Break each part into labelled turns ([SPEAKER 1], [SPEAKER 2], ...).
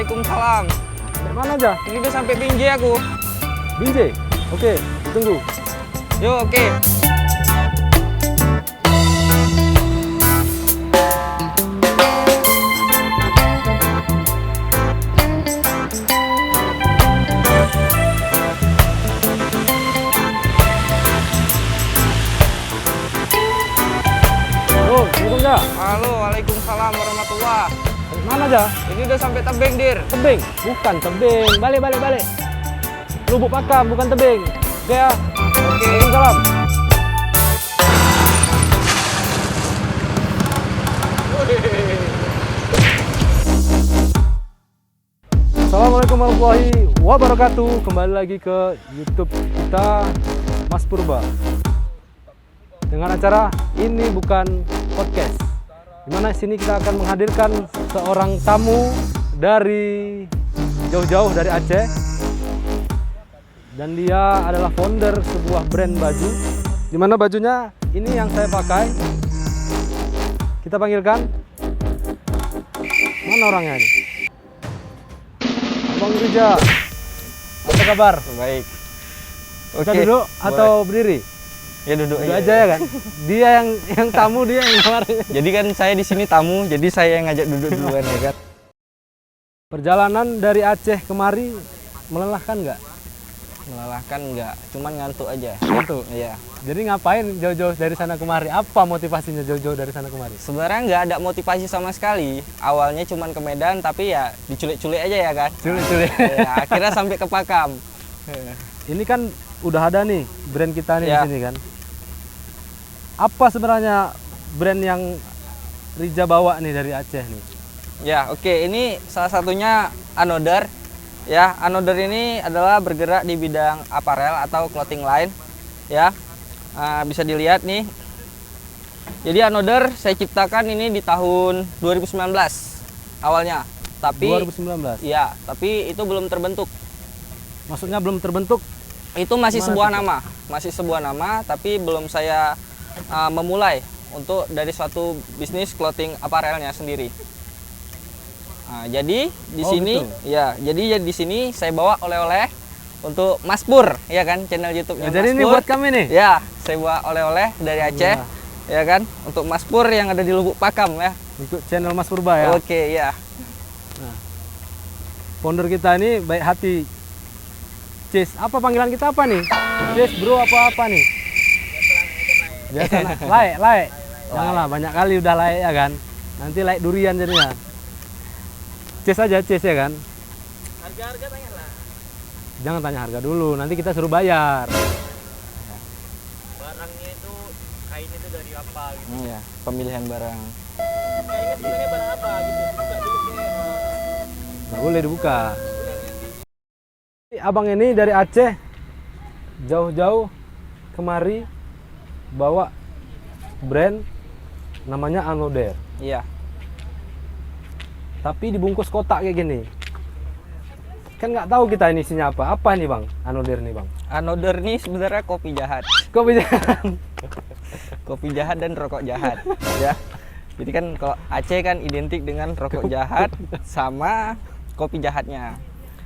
[SPEAKER 1] Waalaikumsalam.
[SPEAKER 2] Dari mana aja?
[SPEAKER 1] Ini udah sampai Binjai aku.
[SPEAKER 2] Binjai? Oke, ditunggu.
[SPEAKER 1] Yuk, oke.
[SPEAKER 2] Halo, Assalamualaikum aja.
[SPEAKER 1] Halo, Waalaikumsalam warahmatullah.
[SPEAKER 2] Dari mana aja?
[SPEAKER 1] Ini udah sampai Tebing, Dir.
[SPEAKER 2] Tebing? Bukan tebing. Balik. Lubuk Pakam, bukan tebing. Oke ya.
[SPEAKER 1] Oke.
[SPEAKER 2] Waalaikumsalam. Assalamualaikum warahmatullahi wabarakatuh. Kembali lagi ke YouTube kita, Mas Purba, dengan acara Ini Bukan Podcast, dimana sini kita akan menghadirkan seorang tamu dari jauh-jauh dari Aceh, dan dia adalah founder sebuah brand baju, dimana bajunya ini yang saya pakai. Kita panggilkan, mana orangnya ini? Bang Rija, apa kabar?
[SPEAKER 1] Baik.
[SPEAKER 2] Kita duduk atau berdiri?
[SPEAKER 1] Ya duduk
[SPEAKER 2] aja ya kan. Dia yang tamu, dia yang nawarin.
[SPEAKER 1] Jadi kan saya di sini tamu, jadi saya yang ngajak duduk duluan ya kan.
[SPEAKER 2] Perjalanan dari Aceh kemari melelahkan nggak?
[SPEAKER 1] Melelahkan enggak, cuman ngantuk aja.
[SPEAKER 2] Ngantuk?
[SPEAKER 1] Iya.
[SPEAKER 2] Jadi ngapain jauh-jauh dari sana kemari? Apa motivasinya jauh-jauh dari sana kemari?
[SPEAKER 1] Sebenarnya nggak ada motivasi sama sekali. Awalnya cuman ke Medan, tapi ya diculik-culik aja ya kan.
[SPEAKER 2] Culik-culik.
[SPEAKER 1] Ya, akhirnya sampai ke Pakam.
[SPEAKER 2] Ini kan udah ada nih brand kita nih
[SPEAKER 1] Ya.
[SPEAKER 2] di sini kan. Apa sebenarnya brand yang Rija bawa nih dari Aceh nih?
[SPEAKER 1] Ya, oke. Ini salah satunya Another. Ya, Another ini adalah bergerak di bidang aparel atau clothing line. Ya, bisa dilihat nih. Jadi Another saya ciptakan ini di tahun 2019 awalnya. Tapi
[SPEAKER 2] 2019.
[SPEAKER 1] ya, tapi itu belum terbentuk.
[SPEAKER 2] Maksudnya belum terbentuk?
[SPEAKER 1] Itu masih
[SPEAKER 2] Gimana
[SPEAKER 1] sebuah
[SPEAKER 2] tuh?
[SPEAKER 1] nama, masih sebuah nama, tapi belum saya memulai untuk dari suatu bisnis clothing aparelnya sendiri. Nah, jadi di sini,
[SPEAKER 2] gitu.
[SPEAKER 1] ya, jadi di sini saya bawa oleh-oleh untuk Mas Pur, ya kan, channel YouTube-nya
[SPEAKER 2] Jadi
[SPEAKER 1] Mas
[SPEAKER 2] ini
[SPEAKER 1] Pur.
[SPEAKER 2] buat kami nih.
[SPEAKER 1] Ya, saya bawa oleh-oleh dari Aceh,
[SPEAKER 2] Ya.
[SPEAKER 1] ya kan, untuk Mas Pur yang ada di Lubuk Pakam ya.
[SPEAKER 2] Untuk channel Mas Purba ya.
[SPEAKER 1] Oke, ya.
[SPEAKER 2] Founder kita ini baik hati. Cis, apa panggilan kita apa nih? Cis, bro, apa nih? Biasa, laek. Janganlah, banyak kali udah laek ya kan. Nanti laek durian jadinya. Cis aja, Cis ya kan.
[SPEAKER 1] Harga-harga tanyalah.
[SPEAKER 2] Jangan tanya harga dulu, nanti kita suruh bayar.
[SPEAKER 1] Barangnya itu, kain itu dari apa gitu. Iya, pemilihan barang. Kainnya sebenarnya barang apa gitu. Buka dulu
[SPEAKER 2] Nggak boleh dibuka. Abang ini dari Aceh, jauh-jauh kemari bawa brand namanya Another.
[SPEAKER 1] Iya.
[SPEAKER 2] Tapi dibungkus kotak kayak gini. Kan nggak tahu kita ini isinya apa. Apa nih bang? Another nih bang.
[SPEAKER 1] Another nih sebenarnya kopi jahat.
[SPEAKER 2] Kok bisa?
[SPEAKER 1] Kopi jahat dan rokok jahat. Ya. Jadi kan kalau Aceh kan identik dengan rokok jahat sama kopi jahatnya.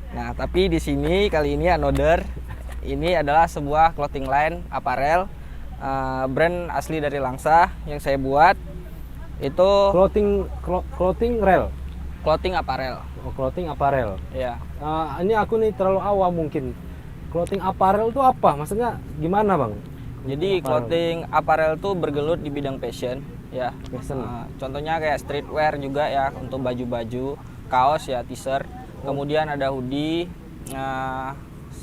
[SPEAKER 1] Nah, tapi di sini kali ini Another ini adalah sebuah clothing line aparel brand asli dari Langsa yang saya buat. Itu
[SPEAKER 2] Clothing rail.
[SPEAKER 1] clothing aparel.
[SPEAKER 2] Oh, clothing apparel.
[SPEAKER 1] Ya.
[SPEAKER 2] Ini aku nih terlalu awam mungkin. Clothing apparel itu apa? Maksudnya gimana bang?
[SPEAKER 1] Jadi clothing apparel itu bergelut di bidang fashion, ya.
[SPEAKER 2] Fashion.
[SPEAKER 1] Contohnya kayak streetwear juga ya untuk baju-baju, kaos ya, t-shirt. Kemudian ada hoodie,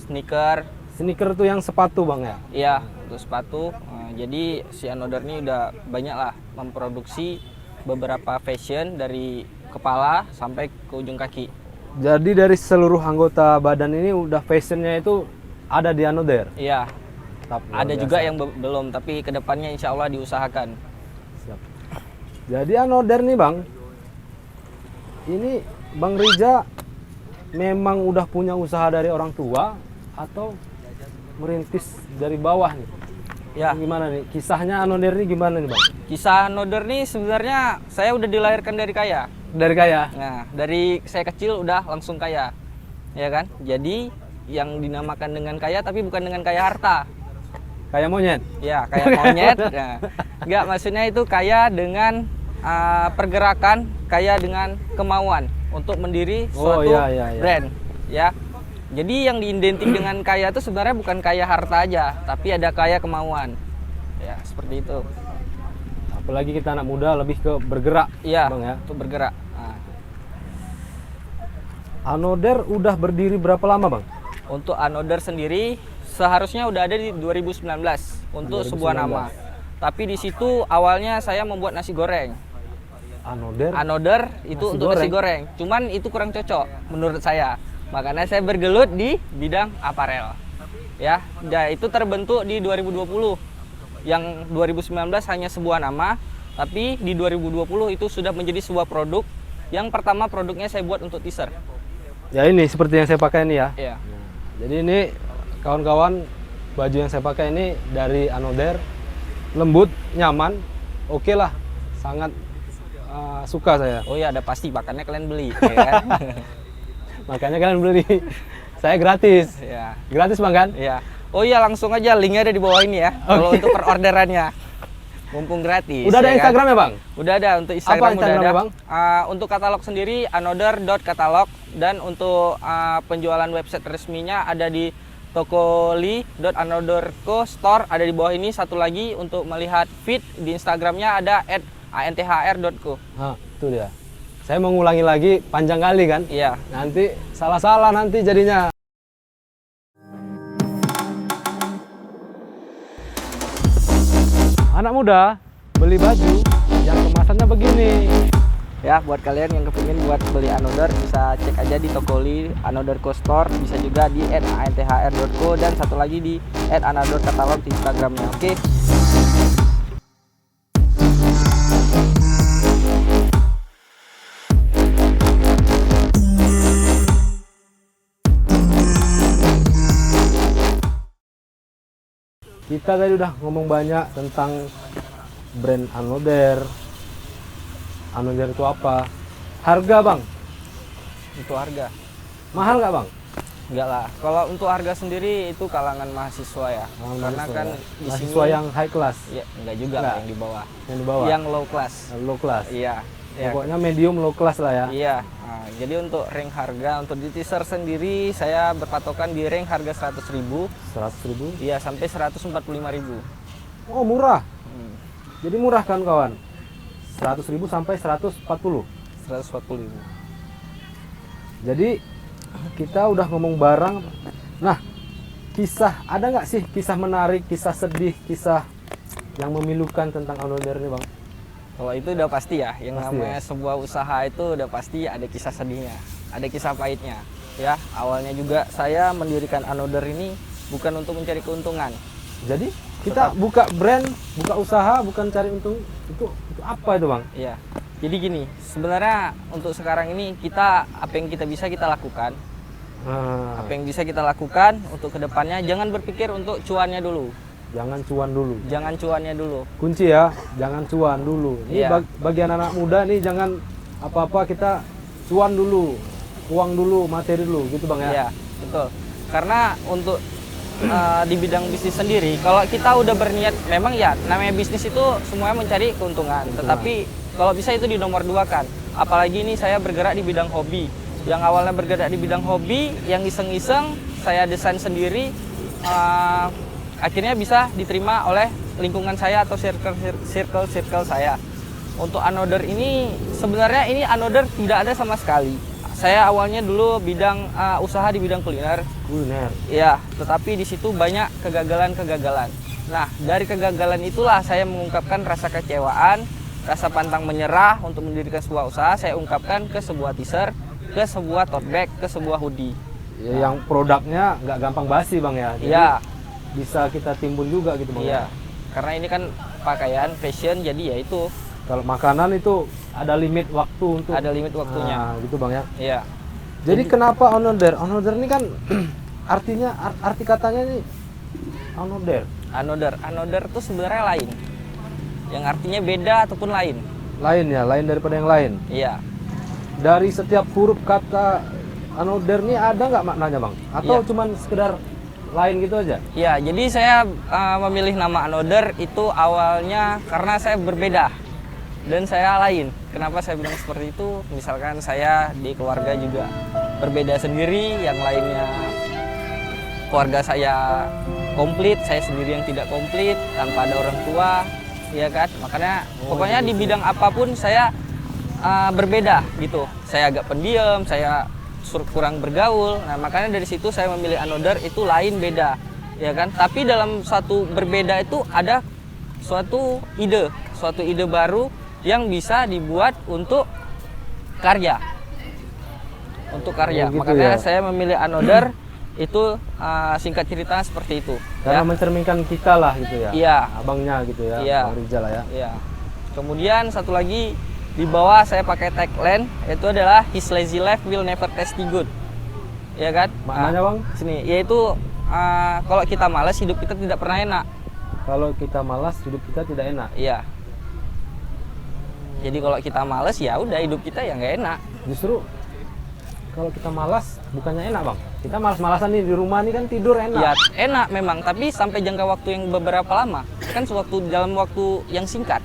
[SPEAKER 1] sneaker.
[SPEAKER 2] Sneaker tuh yang sepatu bang ya?
[SPEAKER 1] Iya, untuk sepatu. Jadi si Another ini udah banyak lah memproduksi beberapa fashion dari kepala sampai ke ujung kaki.
[SPEAKER 2] Jadi dari seluruh anggota badan ini udah fashionnya itu ada di Another?
[SPEAKER 1] Iya.
[SPEAKER 2] Luar
[SPEAKER 1] Ada
[SPEAKER 2] biasa.
[SPEAKER 1] juga yang belum, tapi kedepannya insya Allah diusahakan.
[SPEAKER 2] Siap. Jadi Another nih bang, ini Bang Rija memang udah punya usaha dari orang tua atau merintis dari bawah nih?
[SPEAKER 1] Ya.
[SPEAKER 2] Gimana nih? Kisahnya Another ini gimana nih bang?
[SPEAKER 1] Kisah Another nih sebenarnya saya udah dilahirkan dari kaya.
[SPEAKER 2] dari kaya.
[SPEAKER 1] Nah, dari saya kecil udah langsung kaya, ya kan? Jadi yang dinamakan dengan kaya, tapi bukan dengan kaya harta.
[SPEAKER 2] Kaya monyet.
[SPEAKER 1] Ya, kaya monyet. Nah, enggak, maksudnya itu kaya dengan pergerakan, kaya dengan kemauan untuk mendiri suatu
[SPEAKER 2] iya.
[SPEAKER 1] brand, ya. Jadi yang diidentik dengan kaya itu sebenarnya bukan kaya harta aja, tapi ada kaya kemauan. Ya, seperti itu.
[SPEAKER 2] Apalagi kita anak muda lebih ke bergerak,
[SPEAKER 1] Iya,
[SPEAKER 2] Bang ya.
[SPEAKER 1] untuk bergerak. Nah,
[SPEAKER 2] Another udah berdiri berapa lama, Bang?
[SPEAKER 1] untuk Another sendiri seharusnya udah ada di 2019 untuk
[SPEAKER 2] 2019.
[SPEAKER 1] sebuah nama. Tapi di situ awalnya saya membuat nasi goreng. Another itu
[SPEAKER 2] Nasi
[SPEAKER 1] untuk nasi goreng. Cuman itu kurang cocok menurut saya. Makanya saya bergelut di bidang aparel. Ya, itu terbentuk di 2020. Yang 2019 hanya sebuah nama, tapi di 2020 itu sudah menjadi sebuah produk. Yang pertama produknya saya buat untuk teaser.
[SPEAKER 2] Ya ini seperti yang saya pakai ini ya.
[SPEAKER 1] Iya.
[SPEAKER 2] Jadi ini kawan-kawan, baju yang saya pakai ini dari Another, lembut, nyaman, oke lah, sangat suka saya.
[SPEAKER 1] Oh ya, ada pasti, makanya kalian beli, ya kan?
[SPEAKER 2] Makanya kalian beli. Saya gratis.
[SPEAKER 1] Ya.
[SPEAKER 2] Gratis Bang kan?
[SPEAKER 1] Iya. Oh iya, langsung aja linknya ada di bawah ini ya. Kalau untuk perorderannya, mumpung gratis.
[SPEAKER 2] Udah ada
[SPEAKER 1] ya kan?
[SPEAKER 2] Instagramnya Bang?
[SPEAKER 1] Udah ada, untuk Instagram
[SPEAKER 2] Apa
[SPEAKER 1] udah
[SPEAKER 2] Instagramnya,
[SPEAKER 1] ada.
[SPEAKER 2] Bang?
[SPEAKER 1] Untuk katalog sendiri another.katalog, dan untuk penjualan website resminya ada di tokoli.another.co store, ada di bawah ini. Satu lagi untuk melihat feed di Instagramnya ada @anthr.co.
[SPEAKER 2] Nah, itu dia. Saya mau ngulangi lagi, panjang kali kan?
[SPEAKER 1] Iya.
[SPEAKER 2] Nanti salah-salah nanti jadinya. Anak muda beli baju yang kemasannya begini.
[SPEAKER 1] Ya, buat kalian yang kepingin buat beli Another bisa cek aja di Tokoli Another.co store, bisa juga di @anthr.co, dan satu lagi di @another.katalog di Instagramnya. Oke.
[SPEAKER 2] Kita tadi udah ngomong banyak tentang brand Another. Another itu apa? Harga Bang,
[SPEAKER 1] Untuk harga,
[SPEAKER 2] mahal nggak Bang?
[SPEAKER 1] enggak lah. Kalau untuk harga sendiri itu kalangan mahasiswa ya. Karena kan di
[SPEAKER 2] mahasiswa
[SPEAKER 1] sini
[SPEAKER 2] yang high class,
[SPEAKER 1] ya enggak juga
[SPEAKER 2] Enggak.
[SPEAKER 1] lah yang di bawah.
[SPEAKER 2] yang di bawah,
[SPEAKER 1] Yang low class.
[SPEAKER 2] low class.
[SPEAKER 1] Iya. Ya.
[SPEAKER 2] Pokoknya medium low class lah ya.
[SPEAKER 1] Iya. Nah, jadi untuk rank harga untuk di teaser sendiri saya berpatokan di rank harga 100.000.
[SPEAKER 2] 100.000.
[SPEAKER 1] Iya, sampai 145.000.
[SPEAKER 2] Oh murah.
[SPEAKER 1] Hmm,
[SPEAKER 2] Jadi murah kan kawan? 100.000 sampai 140.
[SPEAKER 1] 140.000.
[SPEAKER 2] Jadi kita udah ngomong barang. Nah, kisah ada nggak sih kisah menarik, kisah sedih, kisah yang memilukan tentang Another ini Bang?
[SPEAKER 1] Kalau itu udah pasti ya, yang
[SPEAKER 2] Pasti
[SPEAKER 1] namanya sebuah usaha itu udah pasti ada kisah sedihnya, ada kisah pahitnya. Ya, awalnya juga saya mendirikan Another ini bukan untuk mencari keuntungan.
[SPEAKER 2] Jadi kita buka brand, buka usaha, bukan cari untung. Itu apa itu Bang?
[SPEAKER 1] Iya. Jadi gini, sebenarnya untuk sekarang ini kita apa yang kita bisa kita lakukan.
[SPEAKER 2] Nah,
[SPEAKER 1] Apa yang bisa kita lakukan untuk kedepannya, jangan berpikir untuk cuannya dulu.
[SPEAKER 2] jangan cuan dulu.
[SPEAKER 1] Jangan cuannya dulu.
[SPEAKER 2] Kunci ya, jangan cuan dulu. Ini
[SPEAKER 1] Iya.
[SPEAKER 2] bagi anak-anak muda nih jangan apa-apa kita cuan dulu, uang dulu, materi dulu, gitu Bang ya.
[SPEAKER 1] Iya, betul. Karena untuk di bidang bisnis sendiri, kalau kita udah berniat, memang ya namanya bisnis itu semuanya mencari keuntungan. Tetapi kalau bisa itu dinomor dua kan. Apalagi ini saya bergerak di bidang hobi. Yang awalnya bergerak di bidang hobi, yang iseng-iseng saya desain sendiri, akhirnya bisa diterima oleh lingkungan saya atau circle saya. Untuk Another ini sebenarnya ini Another tidak ada sama sekali. Saya awalnya dulu bidang usaha di bidang kuliner.
[SPEAKER 2] Kuliner.
[SPEAKER 1] Ya, tetapi di situ banyak kegagalan-kegagalan. Nah, dari kegagalan itulah saya mengungkapkan rasa kecewaan, rasa pantang menyerah untuk mendirikan sebuah usaha. Saya ungkapkan ke sebuah teaser, ke sebuah tote bag, ke sebuah hoodie.
[SPEAKER 2] Ya, yang produknya nggak gampang basi Bang ya. Jadi
[SPEAKER 1] Iya,
[SPEAKER 2] bisa kita timbun juga gitu Bang.
[SPEAKER 1] iya.
[SPEAKER 2] Ya.
[SPEAKER 1] Karena ini kan pakaian fashion, jadi ya itu
[SPEAKER 2] Kalau makanan itu ada limit waktu untuk
[SPEAKER 1] ada limit waktunya.
[SPEAKER 2] Nah, gitu Bang ya.
[SPEAKER 1] Iya.
[SPEAKER 2] Jadi kenapa Another? Another ini kan artinya arti katanya ini Another.
[SPEAKER 1] Another itu sebenarnya lain. Yang artinya beda ataupun lain.
[SPEAKER 2] Lain ya, lain daripada yang lain.
[SPEAKER 1] Iya.
[SPEAKER 2] dari setiap huruf kata another ini ada nggak maknanya bang? Atau
[SPEAKER 1] Iya.
[SPEAKER 2] cuman sekedar lain gitu aja?
[SPEAKER 1] Ya, jadi saya memilih nama Another itu awalnya karena saya berbeda dan saya lain. Kenapa saya bilang seperti itu? Misalkan saya di keluarga juga berbeda sendiri, yang lainnya keluarga saya komplit, saya sendiri yang tidak komplit, tanpa ada orang tua, ya kan? Makanya pokoknya di bidang apapun saya berbeda gitu. Saya agak pendiam, saya kurang bergaul. Nah, makanya dari situ saya memilih Another itu lain, beda. Ya kan? Tapi dalam satu berbeda itu ada suatu ide baru yang bisa dibuat untuk karya. Untuk karya.
[SPEAKER 2] Oh, gitu
[SPEAKER 1] Makanya
[SPEAKER 2] ya.
[SPEAKER 1] saya memilih Another itu singkat cerita seperti itu.
[SPEAKER 2] Karena
[SPEAKER 1] Ya.
[SPEAKER 2] mencerminkan kita lah gitu ya.
[SPEAKER 1] Iya.
[SPEAKER 2] Abangnya gitu ya.
[SPEAKER 1] Iya.
[SPEAKER 2] Bang Rizal lah ya.
[SPEAKER 1] Ya. Kemudian satu lagi di bawah saya pakai tagline, itu adalah His lazy life will never taste good. Ya kan?
[SPEAKER 2] Maknanya bang?
[SPEAKER 1] Sini, yaitu kalau kita malas hidup kita tidak pernah enak.
[SPEAKER 2] Kalau kita malas hidup kita tidak enak.
[SPEAKER 1] Iya. Jadi kalau kita malas ya udah hidup kita ya nggak enak.
[SPEAKER 2] Justru kalau kita malas bukannya enak bang. Kita malas-malasan nih di rumah nih kan tidur enak.
[SPEAKER 1] Ya enak memang, tapi sampai jangka waktu yang beberapa lama. Kan dalam waktu yang singkat.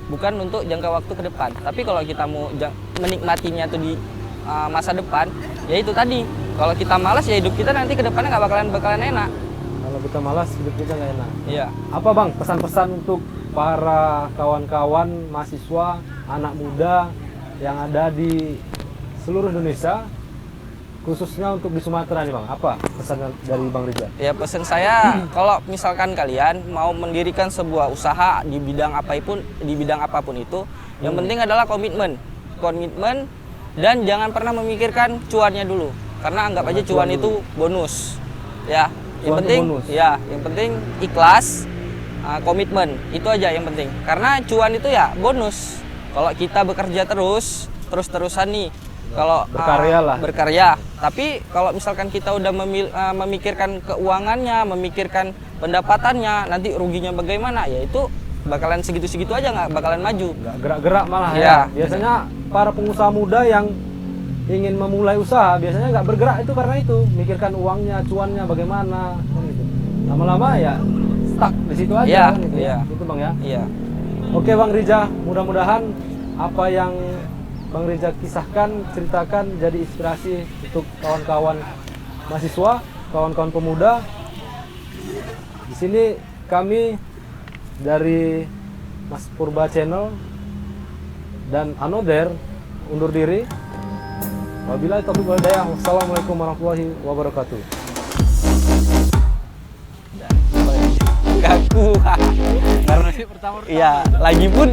[SPEAKER 1] Bukan untuk jangka waktu ke depan. Tapi kalau kita mau menikmatinya tuh di masa depan, ya itu tadi. Kalau kita malas ya hidup kita nanti ke depannya nggak bakalan enak.
[SPEAKER 2] Kalau kita malas hidup kita nggak enak.
[SPEAKER 1] Iya.
[SPEAKER 2] Apa bang pesan-pesan untuk para kawan-kawan mahasiswa, anak muda yang ada di seluruh Indonesia, khususnya untuk di Sumatera nih bang? Apa pesan dari Bang Rizal?
[SPEAKER 1] Ya pesan saya, kalau misalkan kalian mau mendirikan sebuah usaha di bidang apapun itu, yang penting adalah komitmen dan jangan pernah memikirkan cuannya dulu, karena anggap aja cuan itu bonus, ya. Yang
[SPEAKER 2] Cuan itu
[SPEAKER 1] penting,
[SPEAKER 2] bonus.
[SPEAKER 1] ya, yang penting ikhlas, komitmen itu aja yang penting, karena cuan itu ya bonus. Kalau kita bekerja terus-terusan nih. Kalau
[SPEAKER 2] Berkarya lah.
[SPEAKER 1] berkarya, tapi kalau misalkan kita udah memikirkan keuangannya, memikirkan pendapatannya, nanti ruginya bagaimana, ya itu bakalan segitu-segitu aja, nggak bakalan maju.
[SPEAKER 2] Nggak gerak-gerak malah
[SPEAKER 1] Iya.
[SPEAKER 2] ya. Biasanya para pengusaha muda yang ingin memulai usaha biasanya nggak bergerak itu karena itu mikirkan uangnya, cuannya bagaimana, kan gitu. Lama-lama ya stuck di situ aja,
[SPEAKER 1] Iya,
[SPEAKER 2] kan gitu.
[SPEAKER 1] iya.
[SPEAKER 2] Gitu bang ya.
[SPEAKER 1] Iya.
[SPEAKER 2] Oke Bang Rija, mudah-mudahan apa yang Bang Rija kisahkan, ceritakan jadi inspirasi untuk kawan-kawan mahasiswa, kawan-kawan pemuda. Di sini kami dari Mas Purba Channel dan Another undur diri. Wabillahi taufiq wal hidayah. Wassalamualaikum warahmatullahi wabarakatuh.
[SPEAKER 1] Gak kuat.
[SPEAKER 2] Karena sih pertama
[SPEAKER 1] Iya, lagi pun